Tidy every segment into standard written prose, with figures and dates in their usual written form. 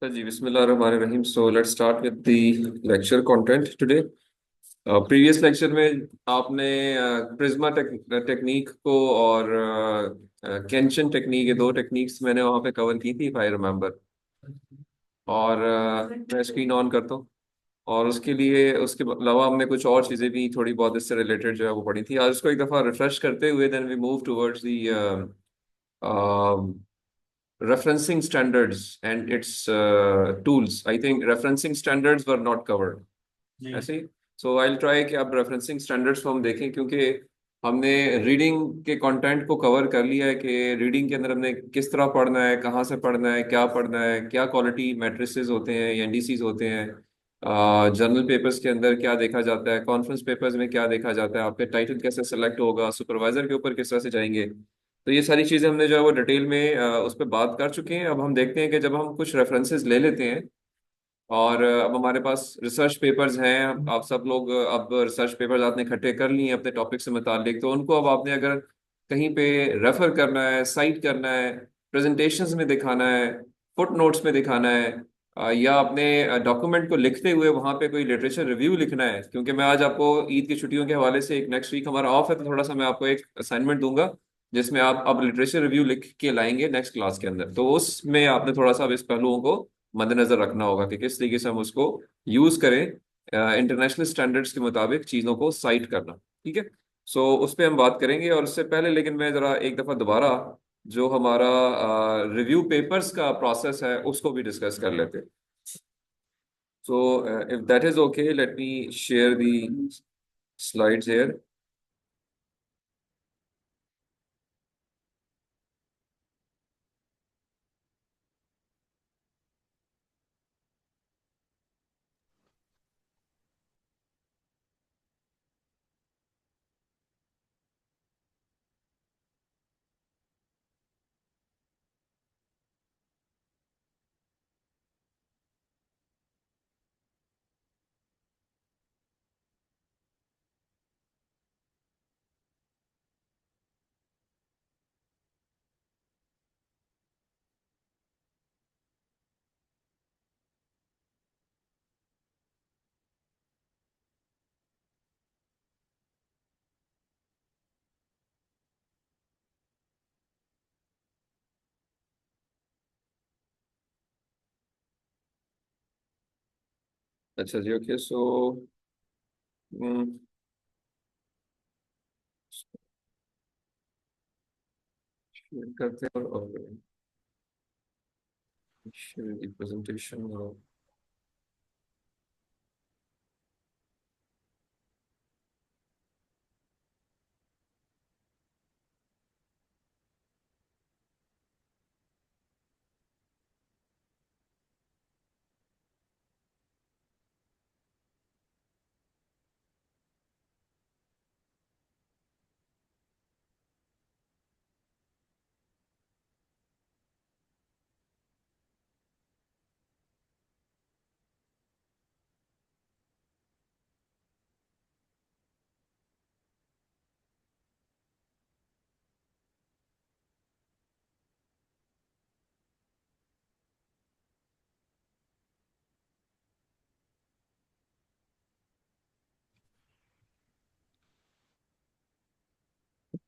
जी बिस्मिल्लाहिर्रहमानिर्रहीम। So let's start with the lecture content today. Previous lecture में आपने Prisma technique को और केंशन टेक्निक, ये दो टेक्निक्स मैंने वहाँ पे कवर की थी, इफ आई रिमेम्बर। और मैं स्क्रीन ऑन करता हूँ। और उसके लिए, उसके अलावा हमने कुछ और चीज़ें भी थोड़ी बहुत इससे रिलेटेड जो है वो पढ़ी थी। आज उसको एक दफ़ा रिफ्रेश करते हुए then we move towards the referencing standards and its tools. I think referencing standards were not covered. जी ऐसे ही। सो आई ट्राई कि आप रेफरेंसिंग स्टैंडर्ड्स को हम देखें, क्योंकि हमने रीडिंग के कंटेंट को कवर कर लिया है कि रीडिंग के अंदर हमने किस तरह पढ़ना है, कहाँ से पढ़ना है, क्या क्वालिटी मैट्रिसेस होते हैं या इंडिसेस होते हैं, जर्नल पेपर्स के अंदर क्या देखा जाता है, कॉन्फ्रेंस पेपर्स में क्या देखा जाता है, आपके टाइटल कैसे सेलेक्ट होगा, सुपरवाइजर के ऊपर किस तरह से जाएंगे। तो ये सारी चीज़ें हमने जो है वो डिटेल में उस पर बात कर चुके हैं। अब हम देखते हैं कि जब हम कुछ रेफरेंसेस ले लेते हैं और अब हमारे पास रिसर्च पेपर्स हैं, आप सब लोग अब रिसर्च पेपर्स आपने इकट्ठे कर लिए हैं अपने टॉपिक से मुतालिक, तो उनको अब आपने अगर कहीं पे रेफर करना है, साइट करना है, प्रेजेंटेशंस में दिखाना है, फुट नोट्स में दिखाना है, या अपने डॉक्यूमेंट को लिखते हुए वहाँ पे कोई लिटरेचर रिव्यू लिखना है। क्योंकि मैं आज आपको ईद की छुट्टियों के हवाले से, एक नेक्स्ट वीक हमारा ऑफ है, तो थोड़ा सा मैं आपको एक असाइनमेंट दूंगा जिसमें आप अब लिटरेचर रिव्यू लिख के लाएंगे नेक्स्ट क्लास के अंदर। तो उसमें आपने थोड़ा सा अब इस पहलुओं को मद्देनजर रखना होगा कि किस तरीके से हम उसको यूज करें, इंटरनेशनल स्टैंडर्ड्स के मुताबिक चीज़ों को साइट करना। ठीक है। सो उस पर हम बात करेंगे। और उससे पहले लेकिन मैं ज़रा एक दफ़ा दोबारा जो हमारा रिव्यू पेपर्स का प्रोसेस है उसको भी डिस्कस कर लेते हैं। So if that is okay, let me share the slides here. अच्छा जी, ओके। सो करते हैं और presentation.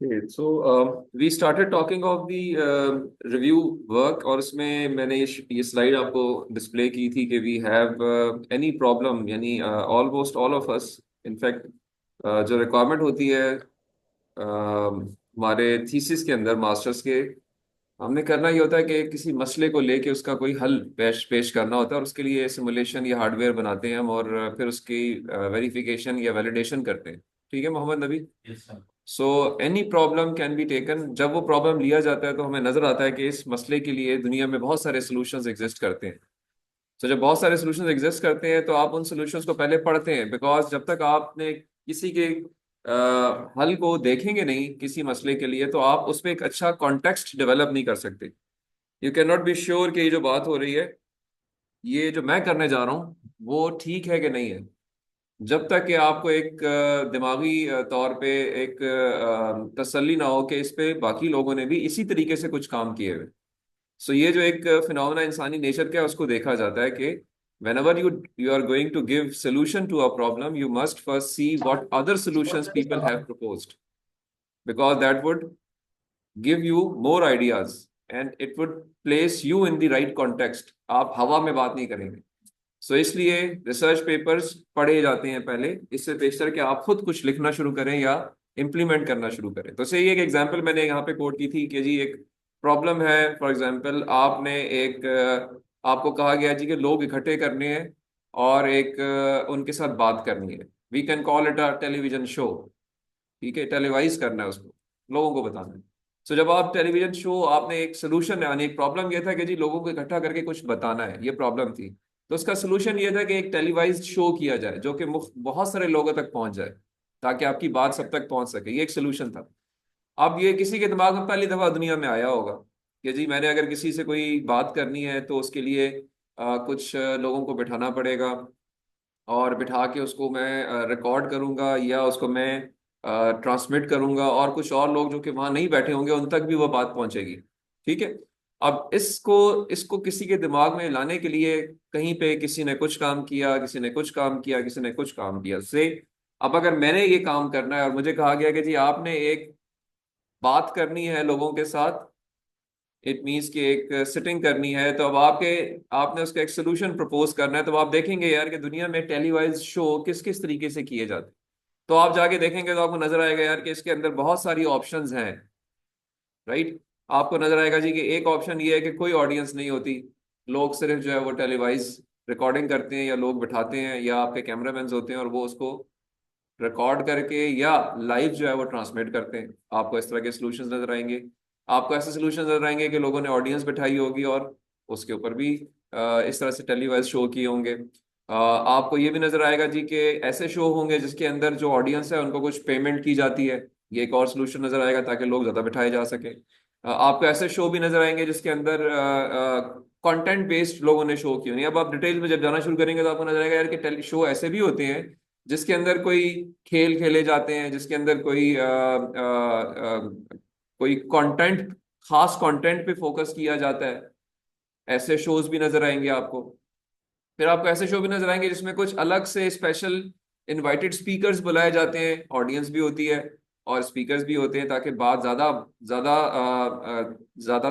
So we started talking of the review work, और उसमें मैंने ये स्लाइड आपको डिस्प्ले की थी कि वी हैव एनी प्रॉब्लम, यानी almost all of us, in fact जो रिक्वायरमेंट होती है हमारे थीसिस के अंदर, मास्टर्स के, हमने करना ये होता है कि किसी मसले को लेके उसका कोई हल पेश पेश करना होता है, और उसके लिए सिमुलेशन या हार्डवेयर बनाते हैं हम, और फिर उसकी वेरिफिकेशन या वैलिडेशन करते हैं। ठीक है मोहम्मद नबी। So any problem can be taken. जब वो प्रॉब्लम लिया जाता है तो हमें नजर आता है कि इस मसले के लिए दुनिया में बहुत सारे सॉल्यूशंस एग्जिस्ट करते हैं। तो जब बहुत सारे सॉल्यूशंस एग्जिस्ट करते हैं तो आप उन सॉल्यूशंस को पहले पढ़ते हैं, बिकॉज जब तक आपने किसी के हल को देखेंगे नहीं किसी मसले के लिए, तो आप उस पर एक अच्छा कॉन्टेक्स्ट डेवलप नहीं कर सकते। You can not be sure कि ये जो बात हो रही है, ये जो मैं करने जा रहा हूँ वो ठीक है कि नहीं है, जब तक कि आपको एक दिमागी तौर पे एक तसल्ली ना हो कि इस पे बाकी लोगों ने भी इसी तरीके से कुछ काम किए हुए। सो ये जो एक फिनोमेना इंसानी नेचर का है उसको देखा जाता है कि whenever you are going to give solution to a problem, you must first see what other solutions people have proposed, because that would give you more ideas and it would place you in the right context. आप हवा में बात नहीं करेंगे। सो इसलिए research papers पढ़े जाते हैं पहले, इससे बेशतर कि आप खुद कुछ लिखना शुरू करें या इम्प्लीमेंट करना शुरू करें। तो सही एक एग्जांपल मैंने यहाँ पे कोट की थी कि जी एक प्रॉब्लम है, फॉर एग्जांपल आपने एक आपको कहा गया जी कि लोग इकट्ठे करने हैं और एक उनके साथ बात करनी है। We can call it a television show. ठीक है, टेलीवाइज करना है उसको, लोगों को बताना है। सो जब आप टेलीविजन शो, आपने एक सोल्यूशन, यानी एक प्रॉब्लम ये था कि जी लोगों को इकट्ठा करके कुछ बताना है, ये प्रॉब्लम थी। तो उसका सोल्यूशन ये था कि एक टेलीवाइज शो किया जाए जो कि बहुत सारे लोगों तक पहुंच जाए, ताकि आपकी बात सब तक पहुंच सके। ये एक सोल्यूशन था। अब ये किसी के दिमाग में पहली दफा दुनिया में आया होगा कि जी मैंने अगर किसी से कोई बात करनी है तो उसके लिए कुछ लोगों को बिठाना पड़ेगा, और बिठा के उसको मैं रिकॉर्ड करूंगा या उसको मैं ट्रांसमिट करूंगा, और कुछ और लोग जो कि वहां नहीं बैठे होंगे उन तक भी वो बात पहुंचेगी। ठीक है। अब इसको इसको किसी के दिमाग में लाने के लिए कहीं पे किसी ने कुछ काम किया, किसी ने कुछ काम किया, किसी ने कुछ काम किया से, अब अगर मैंने ये काम करना है और मुझे कहा गया कि जी आपने एक बात करनी है लोगों के साथ, इट मीन्स कि एक सिटिंग करनी है, तो अब आपने उसका एक सोल्यूशन प्रपोज करना है। तो आप देखेंगे यार कि दुनिया में टेलीवाइज शो किस किस तरीके से किए जाते हैं। तो आप जाके देखेंगे तो आपको नजर आएगा यार कि इसके अंदर बहुत सारी ऑप्शंस हैं। राइट। आपको नजर आएगा जी कि एक ऑप्शन ये है कि कोई ऑडियंस नहीं होती, लोग सिर्फ जो है वो टेलीवाइज रिकॉर्डिंग करते हैं, या लोग बिठाते हैं, या आपके कैमरामैन होते हैं और वो उसको रिकॉर्ड करके या लाइव जो है वो ट्रांसमिट करते हैं। आपको इस तरह के सॉल्यूशंस नजर आएंगे। आपको ऐसे सॉल्यूशंस नजर आएंगे कि लोगों ने ऑडियंस बिठाई होगी और उसके ऊपर भी इस तरह से टेलीवाइज शो किए होंगे। आपको ये भी नजर आएगा जी कि ऐसे शो होंगे जिसके अंदर जो ऑडियंस है उनको कुछ पेमेंट की जाती है। ये एक और सोल्यूशन नजर आएगा ताकि लोग ज्यादा बिठाए जा सके। आपको ऐसे शो भी नजर आएंगे जिसके अंदर कंटेंट बेस्ड लोगों ने शो किए होंगे। अब आप डिटेल में जब जाना शुरू करेंगे तो आपको नजर आएगा यार कि टेली शो ऐसे भी होते हैं जिसके अंदर कोई खेल खेले जाते हैं, जिसके अंदर कोई कंटेंट, खास कंटेंट पे फोकस किया जाता है। ऐसे शोज भी नजर आएंगे आपको। फिर आपको ऐसे शो भी नजर आएंगे जिसमें कुछ अलग से स्पेशल इनवाइटेड स्पीकर्स बुलाए जाते हैं, ऑडियंस भी होती है और स्पीकर्स भी होते हैं, ताकि बात ज्यादा ज्यादा ज्यादा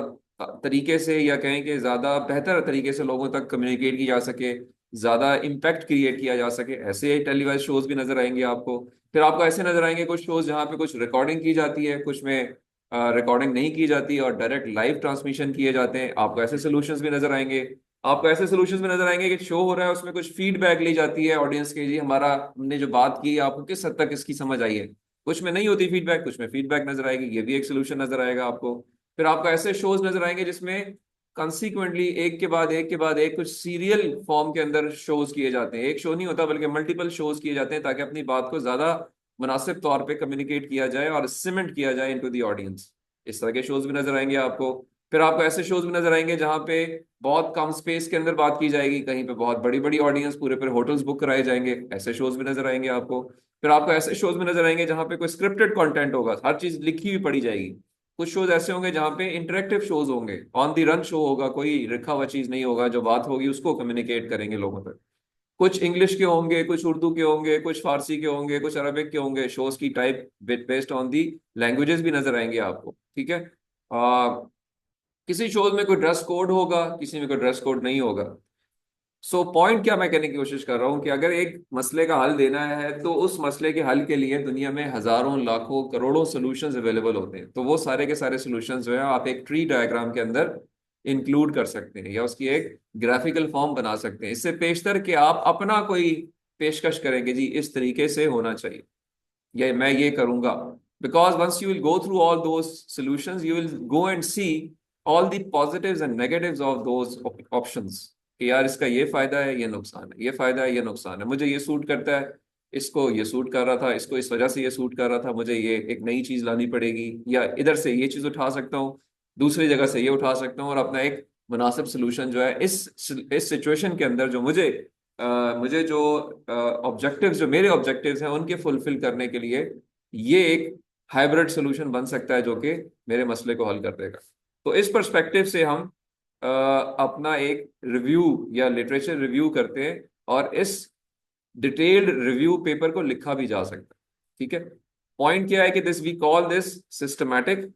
तरीके से, या कहें कि ज्यादा बेहतर तरीके से लोगों तक कम्युनिकेट की जा सके, ज्यादा इम्पैक्ट क्रिएट किया जा सके। ऐसे टेलीवाइज शोज भी नजर आएंगे आपको। फिर आपको ऐसे नजर आएंगे कुछ शोज जहाँ पे कुछ रिकॉर्डिंग की जाती है, कुछ में रिकॉर्डिंग नहीं की जाती और डायरेक्ट लाइव ट्रांसमिशन किए जाते हैं। आपको ऐसे सोल्यूशंस भी नजर आएंगे। आपको ऐसे सॉल्यूशंस में नजर आएंगे कि शो हो रहा है उसमें कुछ फीडबैक ली जाती है ऑडियंस के, जी हमारा हमने जो बात की आपको किस हद तक इसकी समझ आई है। कुछ में नहीं होती फीडबैक, कुछ में फीडबैक नजर आएगी, ये भी एक सोल्यूशन नजर आएगा आपको। फिर आपको ऐसे शोज नजर आएंगे जिसमें कंसिक्वेंटली एक के बाद एक के बाद एक कुछ सीरियल फॉर्म के अंदर शोज किए जाते हैं। एक शो नहीं होता बल्कि मल्टीपल शोज किए जाते हैं ताकि अपनी बात को ज्यादा मुनासिब तौर पे कम्युनिकेट किया जाए और सीमेंट किया जाए इनटू दी ऑडियंस। इस तरह के शोज भी नजर आएंगे आपको। फिर आपको ऐसे शोज भी नजर आएंगे जहां पे बहुत कम स्पेस के अंदर बात की जाएगी, कहीं पे बहुत बड़ी बड़ी ऑडियंस, पूरे पूरे होटल्स बुक कराए जाएंगे। ऐसे शोज भी नजर आएंगे आपको। फिर आपको ऐसे शोज भी नजर आएंगे जहां पे कोई स्क्रिप्टेड कंटेंट होगा, हर चीज लिखी हुई पड़ी जाएगी। कुछ शोज ऐसे होंगे जहां पे इंटरेक्टिव शोज होंगे, ऑन द रन शो होगा, कोई लिखा हुआ चीज नहीं होगा, जो बात होगी उसको कम्युनिकेट करेंगे लोगों तक। कुछ इंग्लिश के होंगे, कुछ उर्दू के होंगे, कुछ फारसी के होंगे, कुछ अरबिक के होंगे। शोज की type based on the languages भी नजर आएंगे आपको। ठीक है। किसी शोज में कोई ड्रेस कोड होगा, किसी में कोई ड्रेस कोड नहीं होगा। सो पॉइंट क्या मैं कहने की कोशिश कर रहा हूं कि अगर एक मसले का हल देना है तो उस मसले के हल के लिए दुनिया में हजारों लाखों करोड़ों सॉल्यूशंस अवेलेबल होते हैं। तो वो सारे के सारे सॉल्यूशंस जो है आप एक ट्री डायग्राम के अंदर इंक्लूड कर सकते हैं या उसकी एक ग्राफिकल फॉर्म बना सकते हैं। इससे पेशतर कि आप अपना कोई पेशकश करेंगे, जी इस तरीके से होना चाहिए या मैं ये करूंगा। Because once you will go through all those solutions you will go and see all the positives and negatives of those options, कि यार इसका ये फायदा है, ये नुकसान है, ये फायदा है, ये नुकसान है, मुझे ये सूट करता है, इसको ये सूट कर रहा था, इसको इस वजह से ये सूट कर रहा था, मुझे ये एक नई चीज लानी पड़ेगी, या इधर से ये चीज उठा सकता हूँ, दूसरी जगह से ये उठा सकता हूँ और अपना एक मुनासिब सोल्यूशन जो है इस सिचुएशन के अंदर जो मुझे जो ऑब्जेक्टिव्स, जो मेरे ऑब्जेक्टिव्स हैं उनके फुलफिल करने के लिए ये एक हाइब्रिड सोल्यूशन बन सकता है जो कि मेरे मसले को हल कर देगा। तो इस पर्सपेक्टिव से हम अपना एक रिव्यू या लिटरेचर रिव्यू करते हैं, और इस डिटेल्ड रिव्यू पेपर को लिखा भी जा सकता है। ठीक है, पॉइंट क्या है कि this we call this systematic.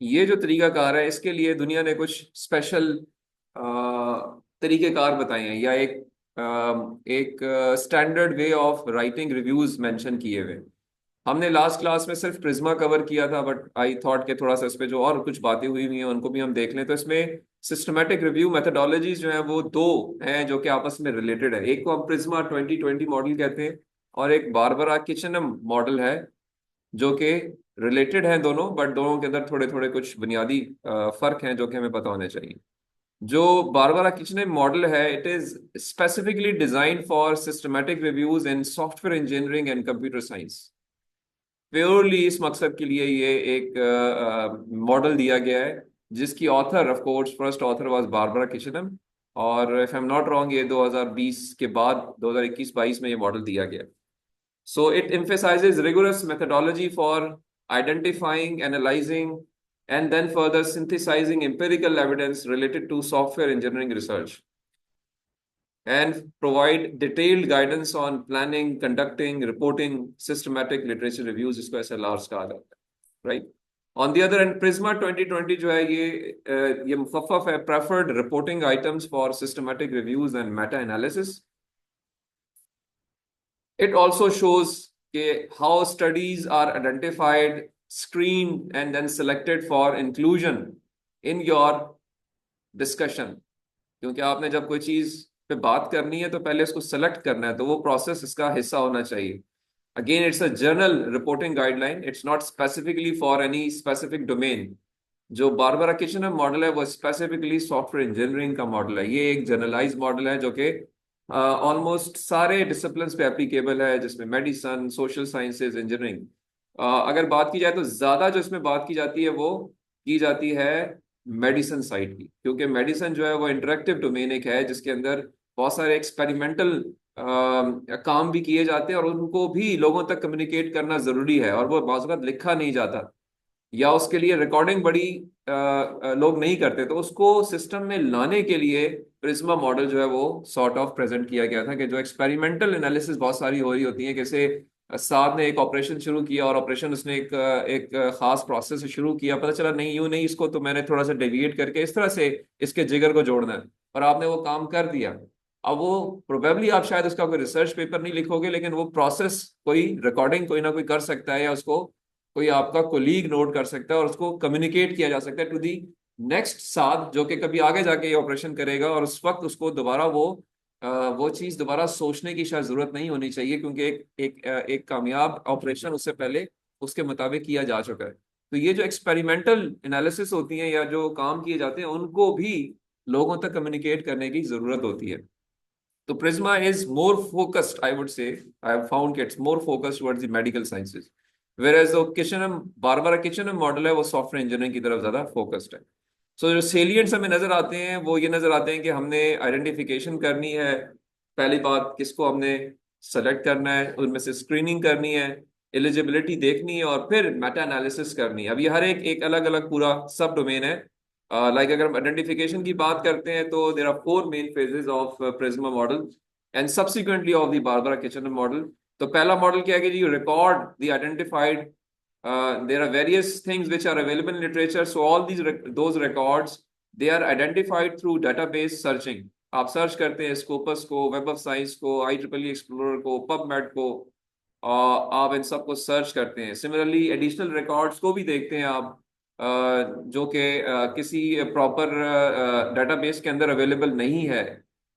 ये जो तरीकाकार है, इसके लिए दुनिया ने कुछ स्पेशल तरीकेकार बताए हैं, या एक standard way of writing reviews mention किए हुए। हमने लास्ट क्लास में सिर्फ प्रिज्मा कवर किया था, बट आई थॉट कि थोड़ा सा इस पे जो और कुछ बातें हुई हुई हैं उनको भी हम देख लें। तो इसमें सिस्टमैटिक रिव्यू मेथडोलॉजीज जो हैं वो दो हैं जो कि आपस में रिलेटेड है। एक को हम प्रिज्मा 2020 मॉडल कहते हैं, और एक बारबरा किचनम मॉडल है, जो कि रिलेटेड हैं दोनों, बट दोनों के अंदर थोड़े थोड़े कुछ बुनियादी फर्क हैं जो कि हमें पता होने चाहिए। जो बारबरा किचनम मॉडल है, it is specifically designed for systematic reviews in software engineering and computer science. Purely इस मकसद के लिए ये एक मॉडल दिया गया है, जिसकी author of course first author was Barbara Kitchenham. और if I am not wrong, ये 2020 के बाद 2021-22 में ये मॉडल दिया गया। So it emphasizes rigorous methodology for identifying, analyzing, and then further synthesizing empirical evidence related to software engineering research, and provide detailed guidance on planning, conducting, reporting, systematic literature reviews, इसको SLRs कहा जाता है, right? On the other hand, Prisma 2020 जो है ये मुखफ़फ़ है preferred reporting items for systematic reviews and meta analysis. It also shows how studies are identified, screened, and then selected for inclusion in your discussion. क्योंकि आपने जब कोई चीज पे बात करनी है तो पहले उसको सेलेक्ट करना है, तो वो प्रोसेस इसका हिस्सा होना चाहिए। Again, it's a general reporting guideline, it's not specifically for any specific domain. जो बारबरा किचनम मॉडल है वो स्पेसिफिकली सॉफ्टवेयर इंजीनियरिंग का मॉडल है। ये एक जनरलाइज मॉडल है जो कि ऑलमोस्ट सारे डिसिप्लिन्स पे एप्लीकेबल है, जिसमें मेडिसन, सोशल साइंसेज, इंजीनियरिंग। अगर बात की जाए तो ज्यादा जो इसमें बात की जाती है वो की जाती है मेडिसन साइड की, क्योंकि मेडिसन जो है वो इंटरेक्टिव डोमेन एक है जिसके अंदर बहुत सारे एक्सपेरिमेंटल काम भी किए जाते हैं, और उनको भी लोगों तक कम्युनिकेट करना जरूरी है, और वो बाज़ वक़्त लिखा नहीं जाता, या उसके लिए रिकॉर्डिंग बड़ी लोग नहीं करते। तो उसको सिस्टम में लाने के लिए प्रिज्मा मॉडल जो है वो सॉर्ट ऑफ प्रेजेंट किया गया था, कि जो एक्सपेरिमेंटल एनालिसिस बहुत सारी हो रही होती है, जैसे साहब ने एक ऑपरेशन शुरू किया, और ऑपरेशन उसने एक खास प्रोसेस से शुरू किया, पता चला नहीं यूं नहीं, इसको तो मैंने थोड़ा सा डेविएट करके इस तरह से इसके जिगर को जोड़ना है, और आपने वो काम कर दिया। अब वो प्रोबेबली आप शायद उसका कोई रिसर्च पेपर नहीं लिखोगे, लेकिन वो प्रोसेस कोई रिकॉर्डिंग कोई ना कोई कर सकता है, या उसको कोई आपका कोलीग नोट कर सकता है, और उसको कम्युनिकेट किया जा सकता है टू दी नेक्स्ट साथ, जो कि कभी आगे जाके ये ऑपरेशन करेगा, और उस वक्त उसको दोबारा वो चीज दोबारा सोचने की शायद जरूरत नहीं होनी चाहिए, क्योंकि एक कामयाब ऑपरेशन उससे पहले उसके मुताबिक किया जा चुका है। तो ये जो एक्सपेरिमेंटल एनालिसिस होती है या जो काम किए जाते हैं, उनको भी लोगों तक कम्युनिकेट करने की जरूरत होती है। तो Prisma is more focused, I would say, I have found it's more focused towards the medical sciences, whereas जो किचनम बारबरा किचनम मॉडल है वो सॉफ्टवेयर इंजीनियरिंग की तरफ ज्यादा फोकस्ड है। सो जो सेलियंट्स हमें नजर आते हैं वो ये नजर आते हैं कि हमने आइडेंटिफिकेशन करनी है, पहली बात किसको हमने सेलेक्ट करना है, उनमें से स्क्रीनिंग करनी है, एलिजिबिलिटी देखनी है, और फिर मेटा एनालिसिस करनी है। अब ये हर एक एक अलग अलग पूरा सब डोमेन है। लाइक अगर हम आइडेंटिफिकेशन की बात करते हैं तो there are four main phases of PRISMA model and subsequently of the Barbara Kitchenham model. तो पहला मॉडल क्या है कि you record the identified, there are various things which are available in literature, so all those records, they are identified through database searching। आप search करते हैं Scopus को, web of science को, IEEE एक्सप्लोरर को, PubMed को, आप इन सबको search करते हैं। सिमिलरली एडिशनल रिकॉर्ड्स को भी देखते हैं आप, जो कि किसी प्रॉपर डेटाबेस के अंदर अवेलेबल नहीं है।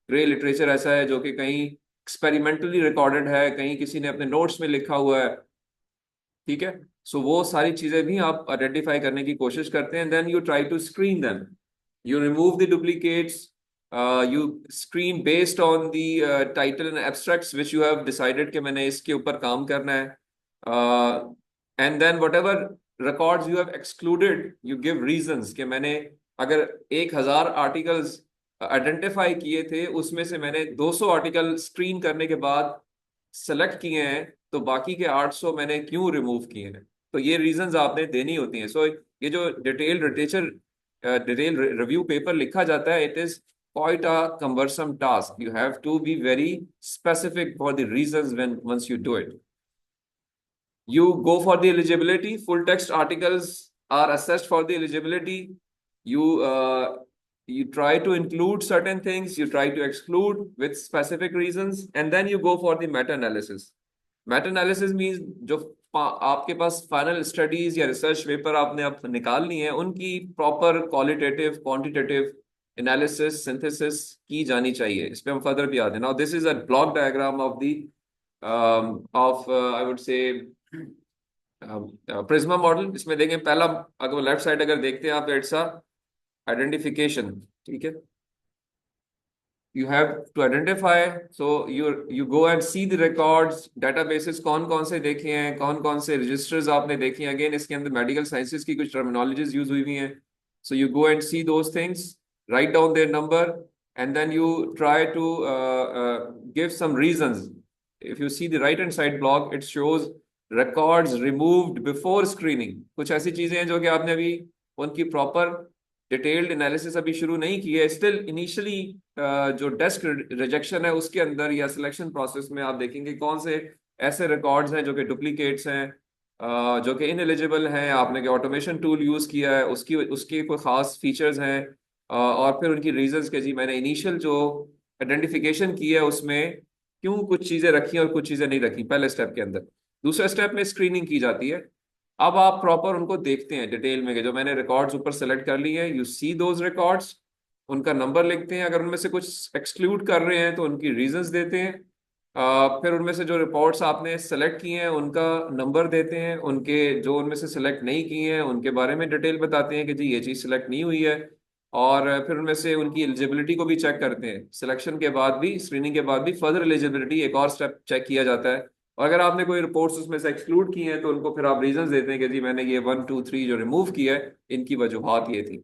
ग्रे लिटरेचर ऐसा है जो कि कहीं एक्सपेरिमेंटली रिकॉर्डेड है, कहीं किसी ने अपने नोट्स में लिखा हुआ है। ठीक है, सो वो सारी चीजें भी आप आइडेंटिफाई करने की कोशिश करते हैं, then you try to screen them, you remove the duplicates, you screen based on the title and abstracts which you have decided कि मैंने इसके ऊपर काम करना है, and then whatever records you have excluded, you give reasons कि मैंने अगर 1000 आर्टिकल्स आइडेंटिफाई किए थे, उसमें से मैंने 200 आर्टिकल स्क्रीन करने के बाद सेलेक्ट किए हैं, तो बाकी के 800 मैंने क्यों रिमूव किए हैं? तो ये रीजंस आपने देनी होती हैं। सो ये जो डिटेल रिव्यू पेपर लिखा जाता है, it is quite a cumbersome task. You have to be very specific for the reasons when once you do it. You go for the eligibility. Full text articles are assessed for the eligibility. You try to include certain things, you try to exclude with specific reasons, and then you go for the meta analysis. Meta analysis means जो आपके पास final studies या research paper आपने अब निकालनी है, उनकी proper qualitative quantitative analysis synthesis की जानी चाहिए। इस पे हम फर्दर भी आते हैं। Now this is a block diagram of the of I would say Prisma model. इसमें देखें, पहला अगर लेफ्ट साइड अगर देखते हैं आप, इट्स आइडेंटिफिकेशन। ठीक है, you have to identify, so you go and see the records, databases कौन कौन से देखे हैं, कौन कौन से registers आपने देखे हैं। अगेन इसके अंदर मेडिकल साइंसेज की कुछ टर्मिनोलॉजीज यूज हुई हैं। so you go and see those things, write down their number, and then you try to give some reasons. If you see the right hand side block, it shows records removed before screening. कुछ ऐसी चीजें हैं जो कि आपने अभी उनकी proper detailed analysis अभी शुरू नहीं की है। स्टिल इनिशियली जो डेस्क रिजेक्शन है उसके अंदर या सिलेक्शन प्रोसेस में आप देखेंगे कौन से ऐसे रिकॉर्ड्स हैं जो कि डुप्लीकेट्स हैं, जो कि इनएलिजिबल हैं, आपने ऑटोमेशन टूल यूज किया है, उसकी उसके कोई खास फीचर्स हैं, और फिर उनकी रीजंस के जी मैंने इनिशियल जो आइडेंटिफिकेशन की है उसमें क्यों कुछ चीजें रखी और कुछ चीजें नहीं रखी पहले स्टेप के अंदर। दूसरे स्टेप में स्क्रीनिंग की जाती है। अब आप प्रॉपर उनको देखते हैं डिटेल में कि जो मैंने रिकॉर्ड्स ऊपर सेलेक्ट कर लिए हैं, यू सी दोज रिकॉर्ड्स, उनका नंबर लिखते हैं। अगर उनमें से कुछ एक्सक्लूड कर रहे हैं तो उनकी रीजंस देते हैं। फिर उनमें से जो रिपोर्ट्स आपने सेलेक्ट किए हैं उनका नंबर देते हैं, उनके जो उनमें से सेलेक्ट नहीं किए हैं उनके बारे में डिटेल बताते हैं कि जी ये चीज़ सेलेक्ट नहीं हुई है। और फिर उनमें से उनकी एलिजिबिलिटी को भी चेक करते हैं। सिलेक्शन के बाद भी, स्क्रीनिंग के बाद भी फर्दर एलिजिबिलिटी एक और स्टेप चेक किया जाता है। और अगर आपने कोई रिपोर्ट्स उसमें से एक्सक्लूड की हैं तो उनको फिर आप रीजंस देते हैं कि जी मैंने ये 1 2 3 जो रिमूव किया है इनकी वजूहात ये थी।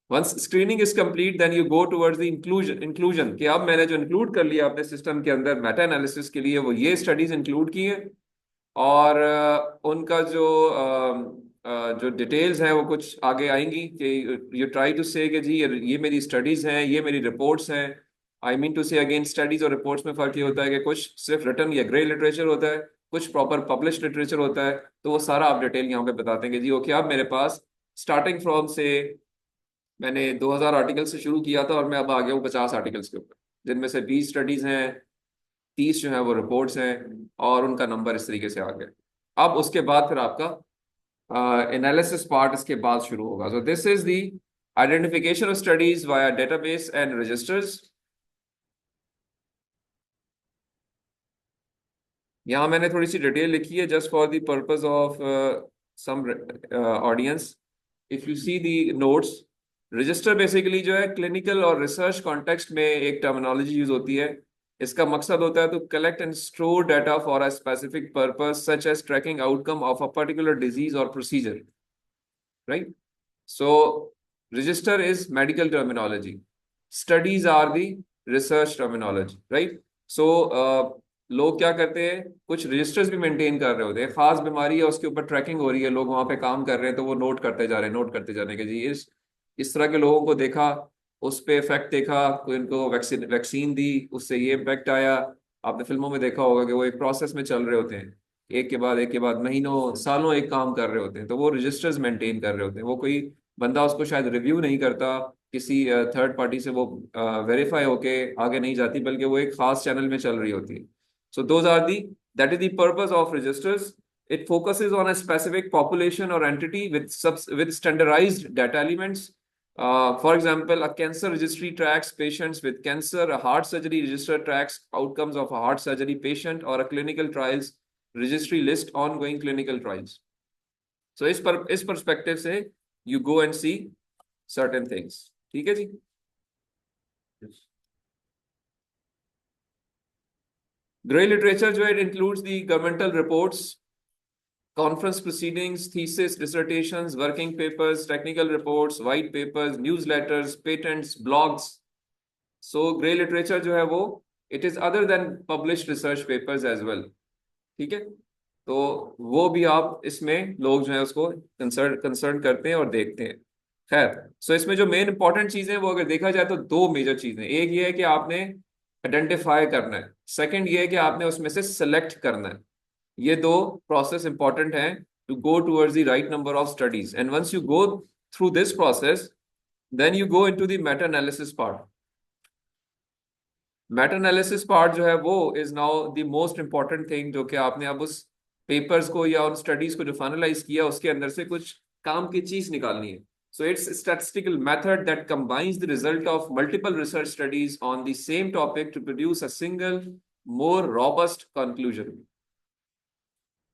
Once screening is complete, then you go towards the inclusion कि अब मैंने जो इंक्लूड कर लिया अपने सिस्टम के अंदर मेटा एनालिसिस के लिए, वो ये स्टडीज इंक्लूड की हैं। और उनका जो डिटेल्स हैं वो कुछ आगे आएंगी कि यू ट्राई टू से कि जी ये मेरी स्टडीज हैं, ये मेरी रिपोर्ट्स हैं। आई मीन टू से अगेन स्टडीज और रिपोर्ट्स में फर्क ये होता है कि कुछ सिर्फ रिटन या ग्रे लिटरेचर होता है, कुछ प्रॉपर पब्लिश लिटरेचर होता है। तो वो सारा आप डिटेल यहाँ पे बताते हैं कि जी ओके अब मेरे पास स्टार्टिंग फ्रॉम से मैंने 2000 आर्टिकल से शुरू किया था और मैं अब आ गया हूँ 50 आर्टिकल्स के ऊपर, जिनमें से 20 स्टडीज हैं, 30 जो है वो रिपोर्ट्स हैं, और उनका नंबर इस तरीके से आ गया। अब उसके बाद फिर आपका एनालिसिस पार्ट इसके बाद शुरू होगा। So this is the identification of studies via database and registers. यहाँ मैंने थोड़ी सी डिटेल लिखी है just for the purpose of some audience. If you see the notes, register basically जो है क्लिनिकल और रिसर्च कॉन्टेक्स्ट में एक टर्मिनोलॉजी यूज होती है। इसका मकसद होता है to collect and store data for a specific purpose such as tracking outcome of a particular disease और procedure, right? So register is medical terminology, studies are the research terminology, right? So लोग क्या करते हैं, कुछ registers भी maintain कर रहे होते हैं, खास बीमारी है उसके ऊपर ट्रैकिंग हो रही है, लोग वहां पे काम कर रहे हैं, तो वो नोट करते जा रहे हैं, नोट करते जा रहे हैं कि जी इस तरह के लोगों को देखा, उस पे इफेक्ट देखा, कोई इनको वैक्सीन वैक्सीन दी, उससे ये इम्पैक्ट आया। आपने फिल्मों में देखा होगा कि वो एक प्रोसेस में चल रहे होते हैं, एक के बाद महीनों सालों एक काम कर रहे होते हैं, तो वो रजिस्टर्स मेंटेन कर रहे होते हैं। वो कोई बंदा उसको शायद रिव्यू नहीं करता, किसी थर्ड पार्टी से वो वेरीफाई होके आगे नहीं जाती, बल्कि वो एक खास चैनल में चल रही होती है। So those are that is the purpose of registers. It focuses on a specific population or entity with standardized data elements. For example, a cancer registry tracks patients with cancer, a heart surgery register tracks outcomes of a heart surgery patient, or a clinical trials registry list ongoing clinical trials. So इस perspective से you go and see certain things. ठीक है जी? Grey literature जो है, it includes the governmental reports, conference proceedings, thesis, dissertations, working papers, technical reports, white papers, newsletters, patents, blogs, so grey literature जो है वो it is other than published research papers as well, ठीक है। तो वो भी आप इसमें लोग जो है उसको कंसर्न कंसर्न करते हैं और देखते हैं। खैर, सो इसमें जो मेन इंपॉर्टेंट चीजें हैं वो अगर देखा जाए तो दो मेजर चीजें, एक ये है कि आपने आइडेंटिफाई करना है, सेकंड ये है कि आपने उसमें से सेलेक्ट करना है। ये दो प्रोसेस इंपॉर्टेंट हैं to go towards the right number of studies, and once you go through this process then you go into the meta analysis part. Meta analysis part जो है वो is now the most important thing, जो कि आपने अब उस papers को या उन स्टडीज को जो फाइनलाइज किया उसके अंदर से कुछ काम की चीज निकालनी है। So it's statistical method that combines the result of multiple research studies on the same topic to produce a single more robust conclusion,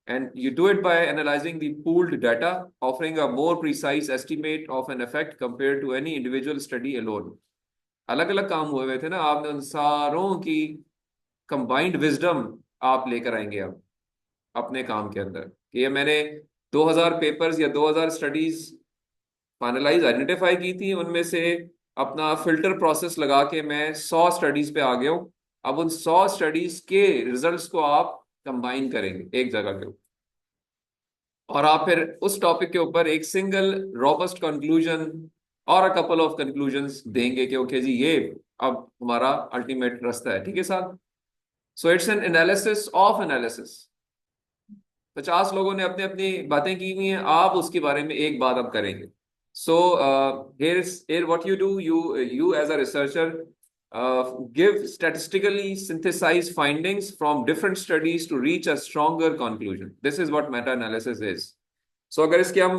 and you do it by analyzing the pooled data, offering a more precise estimate of an effect compared to any individual study alone। अलग अलग काम हुए हुए थे ना, आपने उन सारों की कंबाइंड विजडम आप लेकर आएंगे अब अपने काम के अंदर, कि ये मैंने 2000 पेपर्स या 2000 स्टडीज फाइनलाइज आइडेंटिफाई की थी, उनमें से अपना फिल्टर प्रोसेस लगा के मैं 100 स्टडीज पे आ गया हूँ। अब उन 100 स्टडीज के रिजल्ट्स को आप कंबाइन करेंगे एक जगह के ऊपर, और आप फिर उस टॉपिक के ऊपर एक सिंगल रॉबस्ट कंक्लूजन और अ कपल ऑफ कंक्लूजन्स देंगे कि ओके जी ये अब हमारा अल्टीमेट रास्ता है, ठीक है साहब। So it's an analysis of analysis. 50 लोगों ने अपनी अपनी बातें की हुई हैं, आप उसके बारे में एक बात अब करेंगे। सो here what you do, you as a researcher give statistically synthesized findings from different studies to reach a stronger conclusion। this is what meta analysis is। सो अगर इसके हम